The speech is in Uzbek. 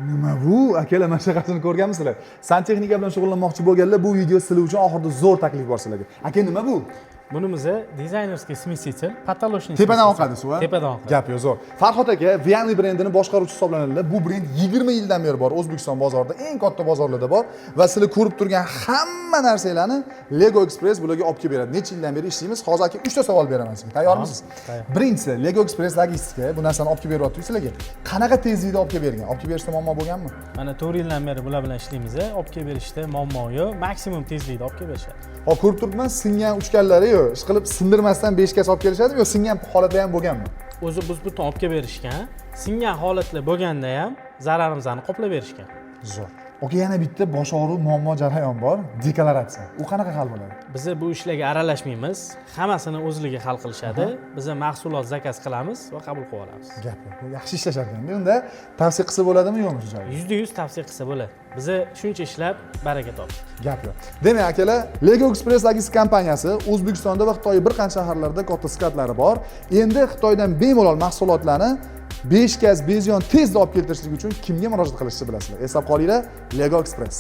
Nima bu? Akalar, mana shunaqasini ko'rganmisizlar? Santexnika bilan shug'ullanmoqchi bo'lganlar bu video sizlar uchun oxirida zo'r taklif bor sizlarga. Aka, nima bu? Bunimizni dizaynerskiy смеситель, потолочный Tepadan oqadi suv, ha? Tepadan oqadi. Gap yo'q, zo'r. Farhod aka Vianli brendini boshqaruvchi hisoblanadilar. Bu brend 20 yildan beri bor O'zbekiston bozorida, eng katta bozorlarda bor va sizlar ko'rib turgan hamma narsalarni Lego Express bularga olib kelib beradi. Necha yildan beri ishlaymiz? Hozir aka 3 ta savol beraman sizga. Tayyormisiz? Birinchisi, Lego Express logistika bu narsani olib kelib beryapti sizlarga. Qanaqa tezlikda olib kelib bergan? Olib kelib berishda muammo bo'lganmi? Mana 4 yildan beri bular bilan ishlaymiz. Olib kelib berishda muammo yo'q, maksimum tezlikda olib kelib berishadi. Hop, ko'rib turibman, singan uchkanlari yo'q. Ishqilib sindirmasdan 5 ga olib kelishadimi yo singan holatda ham bo'lganmi? O'zi biz butun olib kelib berishgan. Singan holatlar bo'lganda ham zararimizni qoplab berishgan. Zo'r. Oke, yana bitta bosh og'riq muammo jarayon bor. Deklaratsiya. U qanaqa hal bo'ladi? Biz bu ishlarga aralashmaymiz. Hammasini o'zligi hal qilishadi. Biz mahsulot zakaz qilamiz va qabul qilib olamiz. Gap yo'q. Yaxshi ishlashar ekan. Unda tavsiya qilsa bo'ladimi yo'qmi shu joyda? 100% tavsiya qilsa bo'ladi. Biz shuncha ishlab baraka topdik. Gap yo'q. Demak, akalar, Lego Express logistika kompaniyasi O'zbekistonda va Xitoy bir qancha shaharlarda katta skladlari bor. Endi Xitoydan bemalol mahsulotlarni 5 gaz beziyon tezda olib keltirishlik uchun kimga murojaat qilishni bilasizlar. Eslab qolinglar, Lego Express.